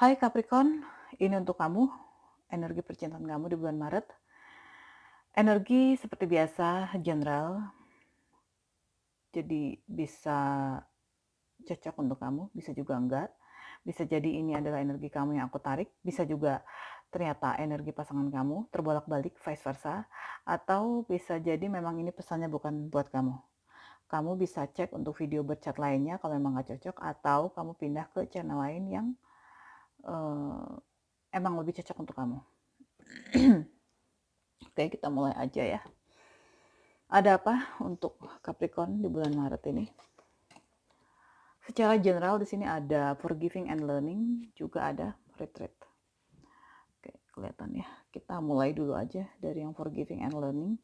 Hai Capricorn, ini untuk kamu, energi percintaan kamu di bulan Maret. Energi seperti biasa, general, jadi bisa cocok untuk kamu, bisa juga enggak. Bisa jadi ini adalah energi kamu yang aku tarik, bisa juga ternyata energi pasangan kamu, terbolak-balik, vice versa. Atau bisa jadi memang ini pesannya bukan buat kamu. Kamu bisa cek untuk video berchat lainnya kalau memang nggak cocok, atau kamu pindah ke channel lain yang eh, emang lebih cocok untuk kamu. Oke, kita mulai aja ya. Ada apa untuk Capricorn di bulan Maret ini? Secara general di sini ada forgiving and learning, juga ada retreat. Oke, kelihatan ya. Kita mulai dulu aja dari yang forgiving and learning.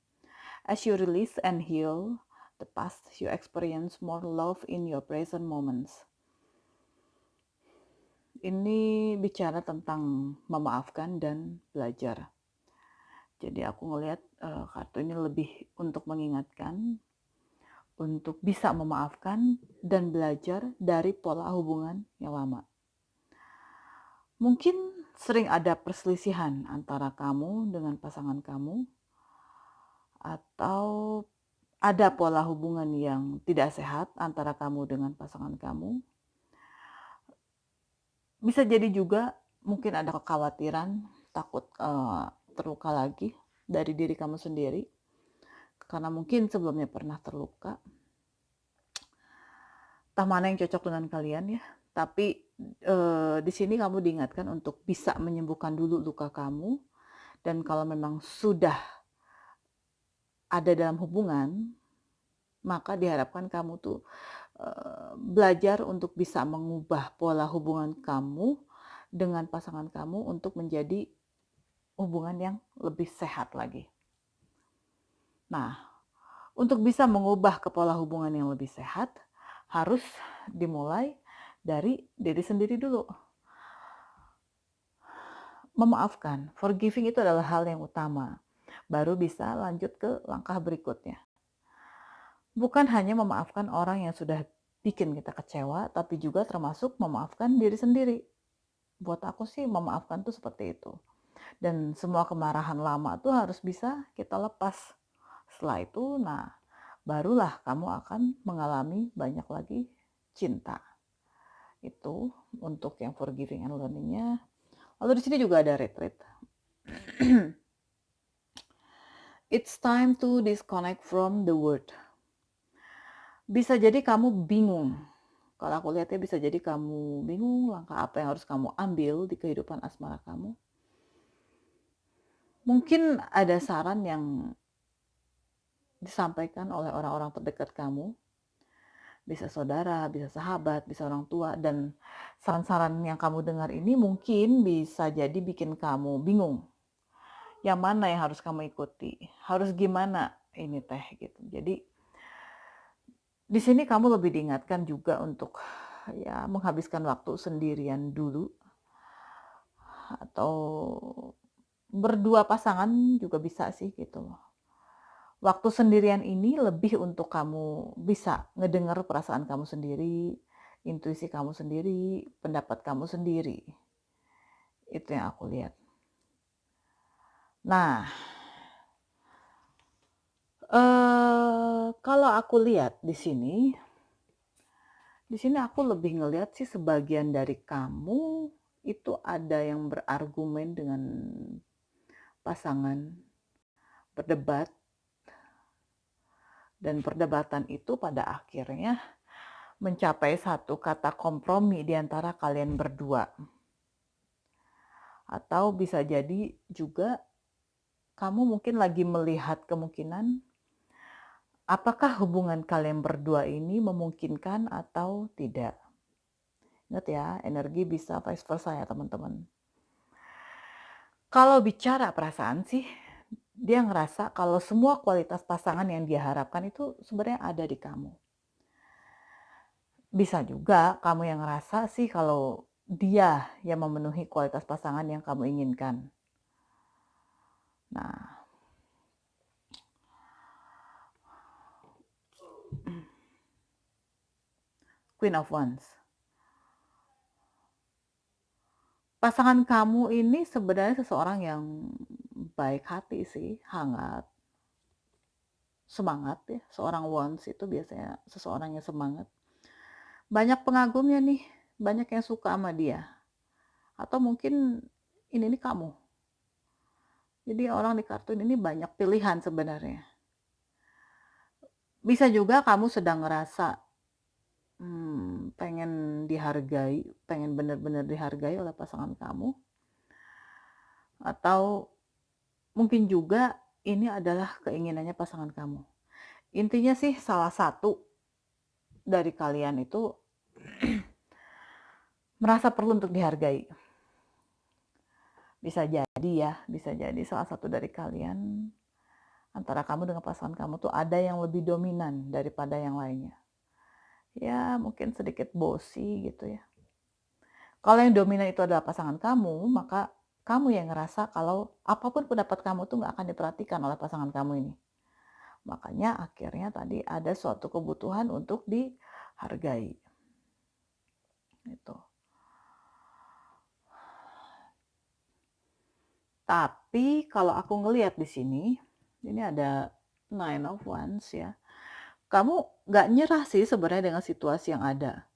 As you release and heal the past, you experience more love in your present moments. Ini bicara tentang memaafkan dan belajar. Jadi aku ngelihat kartu ini lebih untuk mengingatkan, untuk bisa memaafkan dan belajar dari pola hubungan yang lama. Mungkin sering ada perselisihan antara kamu dengan pasangan kamu, atau ada pola hubungan yang tidak sehat antara kamu dengan pasangan kamu. Bisa jadi juga mungkin ada kekhawatiran, takut terluka lagi dari diri kamu sendiri, karena mungkin sebelumnya pernah terluka. Entah mana yang cocok dengan kalian ya. Tapi di sini kamu diingatkan untuk bisa menyembuhkan dulu luka kamu, dan kalau memang sudah ada dalam hubungan, maka diharapkan kamu tuh belajar untuk bisa mengubah pola hubungan kamu dengan pasangan kamu untuk menjadi hubungan yang lebih sehat lagi. Nah, untuk bisa mengubah ke pola hubungan yang lebih sehat, harus dimulai dari diri sendiri dulu. Memaafkan, forgiving itu adalah hal yang utama. Baru bisa lanjut ke langkah berikutnya. Bukan hanya memaafkan orang yang sudah bikin kita kecewa, tapi juga termasuk memaafkan diri sendiri. Buat aku sih memaafkan tuh seperti itu. Dan semua kemarahan lama tuh harus bisa kita lepas. Setelah itu, nah barulah kamu akan mengalami banyak lagi cinta. Itu untuk yang forgiving and learning-nya. Lalu di sini juga ada retreat. It's time to disconnect from the world. Bisa jadi kamu bingung. Kalau aku lihatnya bisa jadi kamu bingung langkah apa yang harus kamu ambil di kehidupan asmara kamu. Mungkin ada saran yang disampaikan oleh orang-orang terdekat kamu. Bisa saudara, bisa sahabat, bisa orang tua. Dan saran-saran yang kamu dengar ini mungkin bisa jadi bikin kamu bingung. Yang mana yang harus kamu ikuti? Harus gimana ini teh gitu. Jadi di sini kamu lebih diingatkan juga untuk ya menghabiskan waktu sendirian dulu, atau berdua pasangan juga bisa sih gitu. Waktu sendirian ini lebih untuk kamu bisa ngedenger perasaan kamu sendiri, intuisi kamu sendiri, pendapat kamu sendiri. Itu yang aku lihat. Nah, kalau aku lihat di sini aku lebih ngelihat sih sebagian dari kamu itu ada yang berargumen dengan pasangan, berdebat, dan perdebatan itu pada akhirnya mencapai satu kata kompromi di antara kalian berdua. Atau bisa jadi juga kamu mungkin lagi melihat kemungkinan apakah hubungan kalian berdua ini memungkinkan atau tidak. Ingat ya, energi bisa vice versa ya teman-teman. Kalau bicara perasaan sih, dia ngerasa kalau semua kualitas pasangan yang dia harapkan itu sebenarnya ada di kamu. Bisa juga kamu yang ngerasa sih kalau dia yang memenuhi kualitas pasangan yang kamu inginkan. Nah, Queen of Wands. Pasangan kamu ini sebenarnya seseorang yang baik hati sih, hangat, semangat ya, seorang Wons itu biasanya seseorang yang semangat. Banyak pengagumnya nih, banyak yang suka sama dia, atau mungkin ini nih kamu. Jadi orang di kartun ini banyak pilihan sebenarnya. Bisa juga kamu sedang ngerasa, pengen dihargai, pengen benar-benar dihargai oleh pasangan kamu, atau mungkin juga ini adalah keinginannya pasangan kamu. Intinya sih salah satu dari kalian itu merasa perlu untuk dihargai. Bisa jadi ya, bisa jadi salah satu dari kalian, antara kamu dengan pasangan kamu tuh ada yang lebih dominan daripada yang lainnya. Ya mungkin sedikit bossy gitu ya. Kalau yang dominan itu adalah pasangan kamu, maka kamu yang ngerasa kalau apapun pendapat kamu tuh nggak akan diperhatikan oleh pasangan kamu ini. Makanya akhirnya tadi ada suatu kebutuhan untuk dihargai. Gitu. Tapi kalau aku ngelihat di sini, ini ada Nine of Wands ya. Kamu nggak nyerah sih sebenarnya dengan situasi yang ada.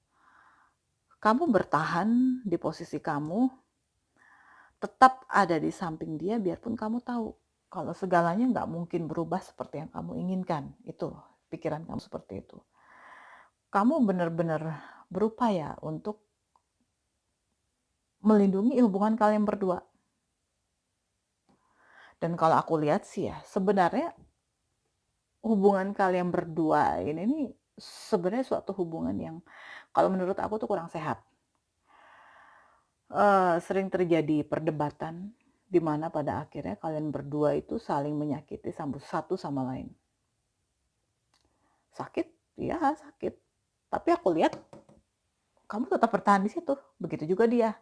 Kamu bertahan di posisi kamu, tetap ada di samping dia biarpun kamu tahu kalau segalanya nggak mungkin berubah seperti yang kamu inginkan. Itu pikiran kamu seperti itu. Kamu benar-benar berupaya untuk melindungi hubungan kalian berdua. Dan kalau aku lihat sih ya, sebenarnya hubungan kalian berdua ini nih sebenarnya suatu hubungan yang kalau menurut aku tuh kurang sehat. Sering terjadi perdebatan di mana pada akhirnya kalian berdua itu saling menyakiti satu sama lain. Sakit? Iya sakit. Tapi aku lihat kamu tetap bertahan di situ. Begitu juga dia.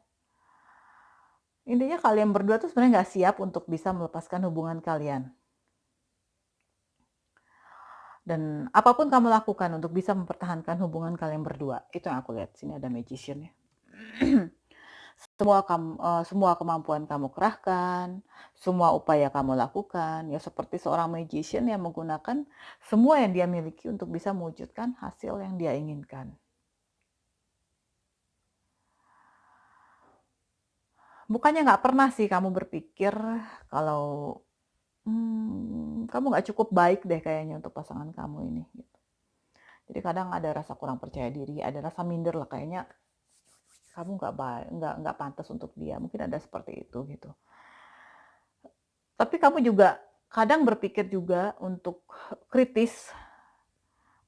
Intinya kalian berdua tuh sebenarnya nggak siap untuk bisa melepaskan hubungan kalian. Dan apapun kamu lakukan untuk bisa mempertahankan hubungan kalian berdua, itu yang aku lihat. Sini ada magician ya. Semua kemampuan kamu kerahkan, semua upaya kamu lakukan, ya seperti seorang magician yang menggunakan semua yang dia miliki untuk bisa mewujudkan hasil yang dia inginkan. Bukannya nggak pernah sih kamu berpikir kalau kamu nggak cukup baik deh kayaknya untuk pasangan kamu ini. Gitu. Jadi kadang ada rasa kurang percaya diri, ada rasa minder lah kayaknya kamu nggak pantas untuk dia. Mungkin ada seperti itu gitu. Tapi kamu juga kadang berpikir juga untuk kritis,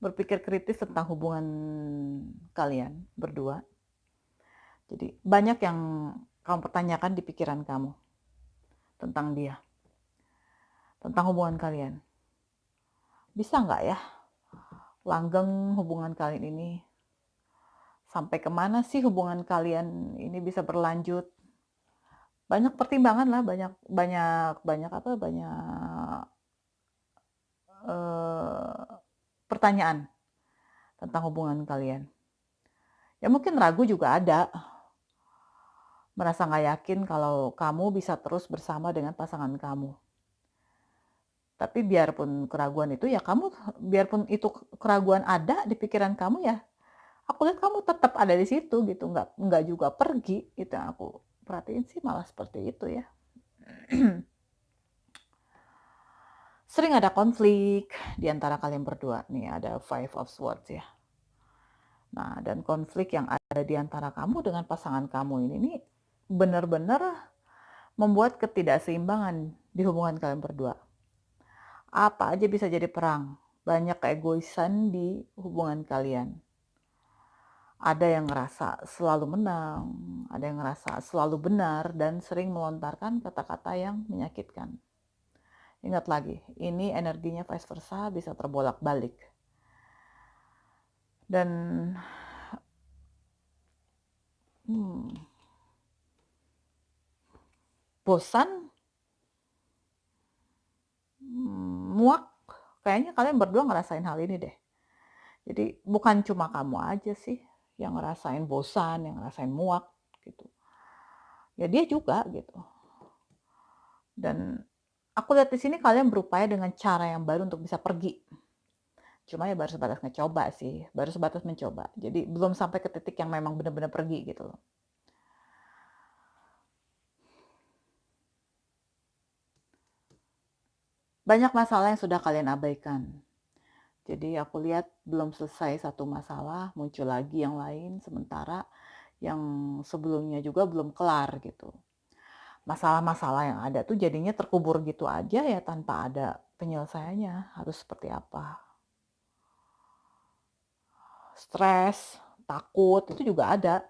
berpikir kritis tentang hubungan kalian berdua. Jadi banyak yang kamu pertanyakan di pikiran kamu tentang dia, tentang hubungan kalian. Bisa nggak ya langgeng hubungan kalian ini? Sampai kemana sih hubungan kalian ini bisa berlanjut? Banyak pertimbangan lah, banyak pertanyaan tentang hubungan kalian. Ya mungkin ragu juga ada, merasa nggak yakin kalau kamu bisa terus bersama dengan pasangan kamu. Tapi biarpun keraguan itu ya biarpun itu keraguan ada di pikiran kamu ya, aku lihat kamu tetap ada di situ gitu, nggak juga pergi, itu yang aku perhatiin sih malah seperti itu ya. Sering ada konflik di antara kalian berdua, nih ada Five of Swords ya. Nah, dan konflik yang ada di antara kamu dengan pasangan kamu ini nih benar-benar membuat ketidakseimbangan di hubungan kalian berdua. Apa aja bisa jadi perang, banyak keegoisan di hubungan kalian. Ada yang ngerasa selalu menang, ada yang ngerasa selalu benar, dan sering melontarkan kata-kata yang menyakitkan. Ingat lagi, ini energinya vice versa bisa terbolak-balik. Dan bosan, muak, kayaknya kalian berdua ngerasain hal ini deh. Jadi bukan cuma kamu aja sih yang ngerasain bosan, yang ngerasain muak gitu. Ya dia juga gitu. Dan aku lihat di sini kalian berupaya dengan cara yang baru untuk bisa pergi. Cuma ya baru sebatas ngecoba sih, baru sebatas mencoba. Jadi belum sampai ke titik yang memang benar-benar pergi gitu loh. Banyak masalah yang sudah kalian abaikan. Jadi aku lihat belum selesai satu masalah, muncul lagi yang lain, sementara yang sebelumnya juga belum kelar gitu. Masalah-masalah yang ada tuh jadinya terkubur gitu aja ya tanpa ada penyelesaiannya. Harus seperti apa? Stres, takut, itu juga ada.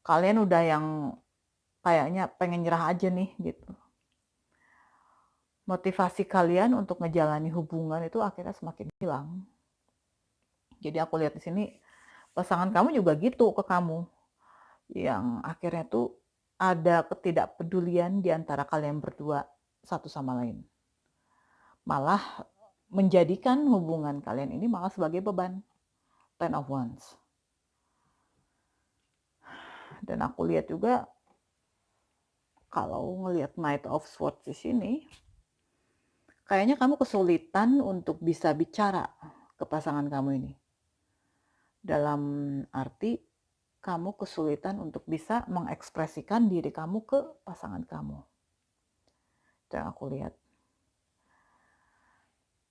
Kalian udah yang kayaknya pengen nyerah aja nih gitu. Motivasi kalian untuk ngejalani hubungan itu akhirnya semakin hilang. Jadi aku lihat di sini pasangan kamu juga gitu ke kamu, yang akhirnya tuh ada ketidakpedulian di antara kalian berdua satu sama lain. Malah menjadikan hubungan kalian ini malah sebagai beban. Ten of Wands. Dan aku lihat juga kalau ngelihat Knight of Swords di sini, kayaknya kamu kesulitan untuk bisa bicara ke pasangan kamu ini. Dalam arti kamu kesulitan untuk bisa mengekspresikan diri kamu ke pasangan kamu. Itu yang aku lihat.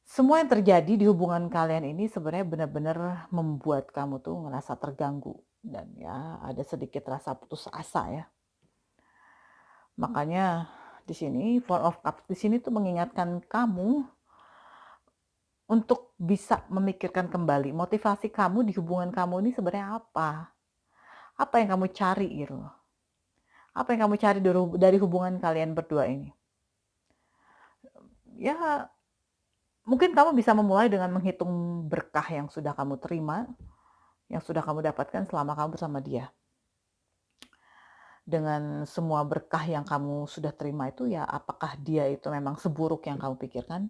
Semua yang terjadi di hubungan kalian ini sebenarnya benar-benar membuat kamu tuh ngerasa terganggu. Dan ya ada sedikit rasa putus asa ya. Makanya di sini Four of Cups di sini tuh mengingatkan kamu untuk bisa memikirkan kembali motivasi kamu di hubungan kamu ini sebenarnya apa? Apa yang kamu cari gitu? Apa yang kamu cari dari hubungan kalian berdua ini? Ya, mungkin kamu bisa memulai dengan menghitung berkah yang sudah kamu terima, yang sudah kamu dapatkan selama kamu bersama dia. Dengan semua berkah yang kamu sudah terima itu ya, apakah dia itu memang seburuk yang kamu pikirkan?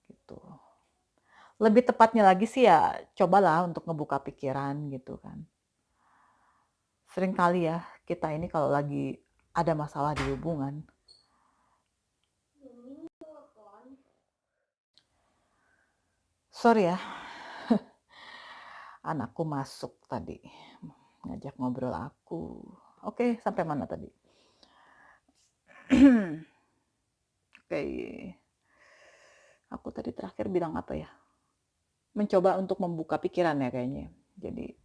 Gitu. Lebih tepatnya lagi sih ya, cobalah untuk ngebuka pikiran gitu kan. Seringkali ya, kita ini kalau lagi ada masalah di hubungan, sorry ya, anakku masuk tadi, ngajak ngobrol aku. Oke, sampai mana tadi? Oke, aku tadi terakhir bilang apa ya? Mencoba untuk membuka pikiran ya kayaknya. Jadi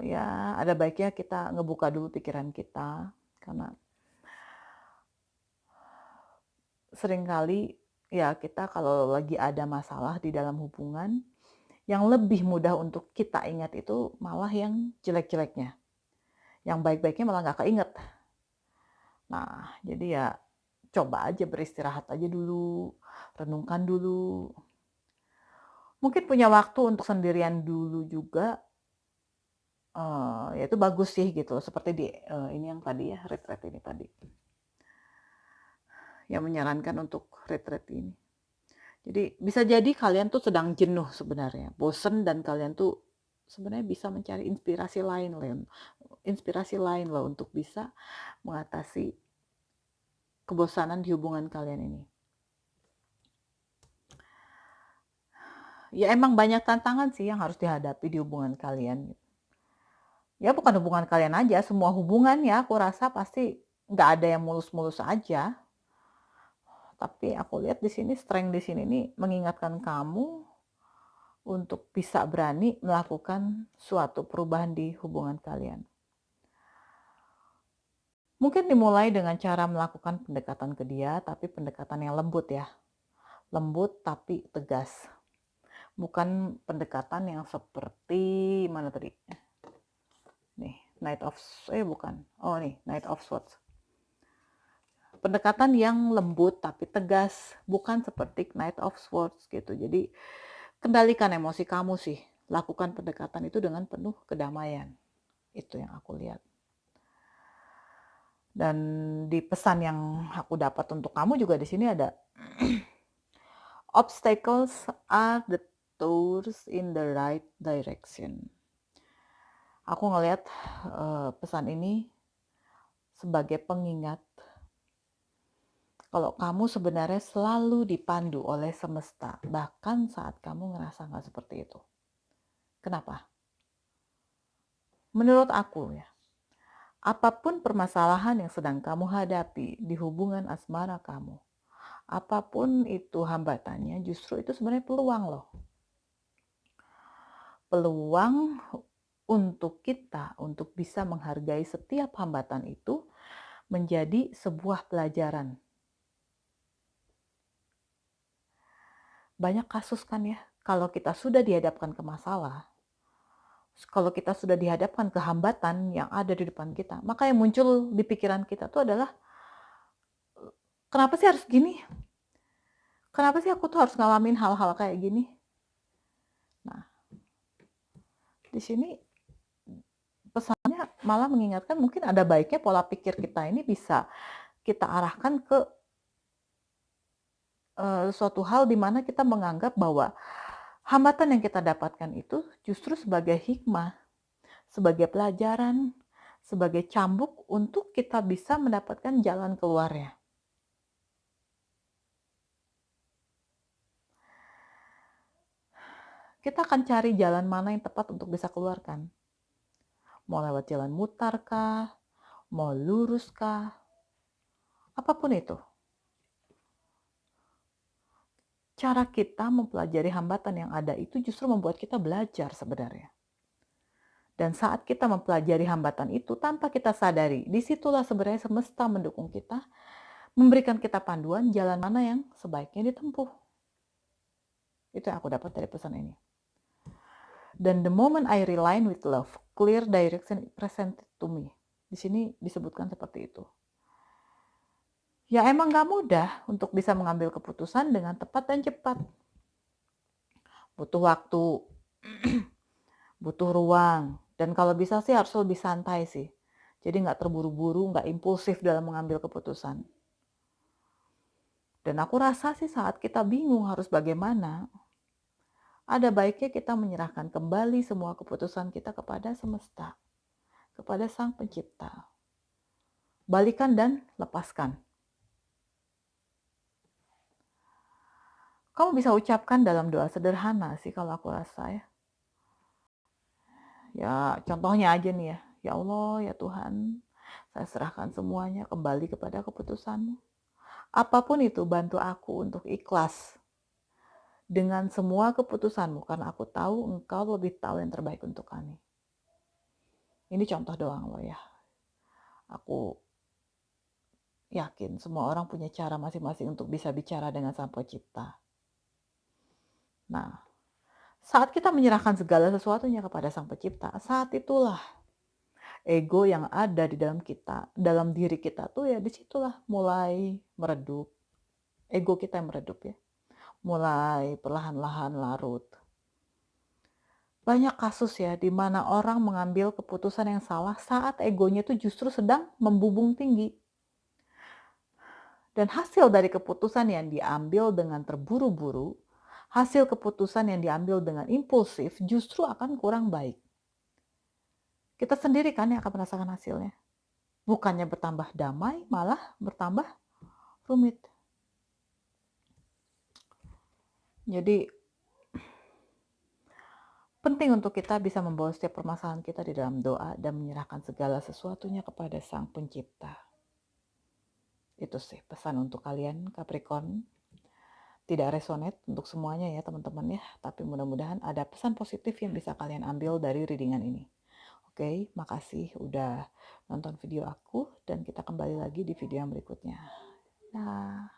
ya ada baiknya kita ngebuka dulu pikiran kita, karena seringkali ya kita kalau lagi ada masalah di dalam hubungan, yang lebih mudah untuk kita ingat itu malah yang jelek-jeleknya. Yang baik-baiknya malah nggak keinget. Nah, jadi ya coba aja beristirahat aja dulu, renungkan dulu. Mungkin punya waktu untuk sendirian dulu juga, ya itu bagus sih gitu. Seperti di ini yang tadi ya, retreat ini tadi. Yang menyarankan untuk retreat ini. Jadi bisa jadi kalian tuh sedang jenuh sebenarnya, bosen, dan kalian tuh sebenarnya bisa mencari inspirasi lain loh untuk bisa mengatasi kebosanan di hubungan kalian ini. Ya emang banyak tantangan sih yang harus dihadapi di hubungan kalian. Ya bukan hubungan kalian aja, semua hubungan ya aku rasa pasti nggak ada yang mulus-mulus aja. Tapi aku lihat di sini strength di sini nih mengingatkan kamu untuk bisa berani melakukan suatu perubahan di hubungan kalian. Mungkin dimulai dengan cara melakukan pendekatan ke dia, tapi pendekatan yang lembut ya. Lembut tapi tegas. Bukan pendekatan yang seperti mana tadi? Nih, Knight of Swords. Pendekatan yang lembut tapi tegas, bukan seperti Knight of Swords gitu. Jadi kendalikan emosi kamu sih. Lakukan pendekatan itu dengan penuh kedamaian. Itu yang aku lihat. Dan di pesan yang aku dapat untuk kamu juga di sini ada obstacles are the doors in the right direction. Aku ngelihat pesan ini sebagai pengingat kalau kamu sebenarnya selalu dipandu oleh semesta, bahkan saat kamu ngerasa nggak seperti itu. Kenapa? Menurut aku ya, apapun permasalahan yang sedang kamu hadapi di hubungan asmara kamu, apapun itu hambatannya, justru itu sebenarnya peluang loh. Peluang untuk kita, untuk bisa menghargai setiap hambatan itu menjadi sebuah pelajaran. Banyak kasus kan ya, kalau kita sudah dihadapkan ke masalah, kalau kita sudah dihadapkan ke hambatan yang ada di depan kita, maka yang muncul di pikiran kita tuh adalah, kenapa sih harus gini? Kenapa sih aku tuh harus ngalamin hal-hal kayak gini? Nah, di sini pesannya malah mengingatkan mungkin ada baiknya pola pikir kita ini bisa kita arahkan ke suatu hal di mana kita menganggap bahwa hambatan yang kita dapatkan itu justru sebagai hikmah, sebagai pelajaran, sebagai cambuk untuk kita bisa mendapatkan jalan keluarnya. Kita akan cari jalan mana yang tepat untuk bisa keluarkan. Mau lewat jalan mutar kah? Mau lurus kah? Apapun itu. Cara kita mempelajari hambatan yang ada itu justru membuat kita belajar sebenarnya. Dan saat kita mempelajari hambatan itu tanpa kita sadari, disitulah sebenarnya semesta mendukung kita, memberikan kita panduan jalan mana yang sebaiknya ditempuh. Itu yang aku dapat dari pesan ini. Dan the moment I realign with love, clear direction presented to me. Di sini disebutkan seperti itu. Ya emang gak mudah untuk bisa mengambil keputusan dengan tepat dan cepat. Butuh waktu, butuh ruang, dan kalau bisa sih harus lebih santai sih. Jadi gak terburu-buru, gak impulsif dalam mengambil keputusan. Dan aku rasa sih saat kita bingung harus bagaimana, ada baiknya kita menyerahkan kembali semua keputusan kita kepada semesta, kepada Sang Pencipta. Balikan dan lepaskan. Kamu bisa ucapkan dalam doa sederhana sih kalau aku rasa ya. Ya contohnya aja nih ya. Ya Allah, ya Tuhan, saya serahkan semuanya kembali kepada keputusan-Mu. Apapun itu, bantu aku untuk ikhlas dengan semua keputusan-Mu, karena aku tahu Engkau lebih tahu yang terbaik untuk kami. Ini contoh doang loh ya. Aku yakin semua orang punya cara masing-masing untuk bisa bicara dengan Sang Pencipta. Nah, saat kita menyerahkan segala sesuatunya kepada Sang Pencipta, saat itulah ego yang ada di dalam kita, dalam diri kita tuh ya disitulah mulai meredup. Ego kita yang meredup ya. Mulai perlahan-lahan larut. Banyak kasus ya di mana orang mengambil keputusan yang salah saat egonya itu justru sedang membubung tinggi. Dan hasil dari keputusan yang diambil dengan terburu-buru, hasil keputusan yang diambil dengan impulsif justru akan kurang baik. Kita sendiri kan yang akan merasakan hasilnya. Bukannya bertambah damai, malah bertambah rumit. Jadi penting untuk kita bisa membawa setiap permasalahan kita di dalam doa dan menyerahkan segala sesuatunya kepada Sang Pencipta. Itu sih pesan untuk kalian Capricorn. Tidak resonate untuk semuanya ya teman-teman ya, tapi mudah-mudahan ada pesan positif yang bisa kalian ambil dari readingan ini. Oke, makasih udah nonton video aku dan kita kembali lagi di video yang berikutnya. Nah.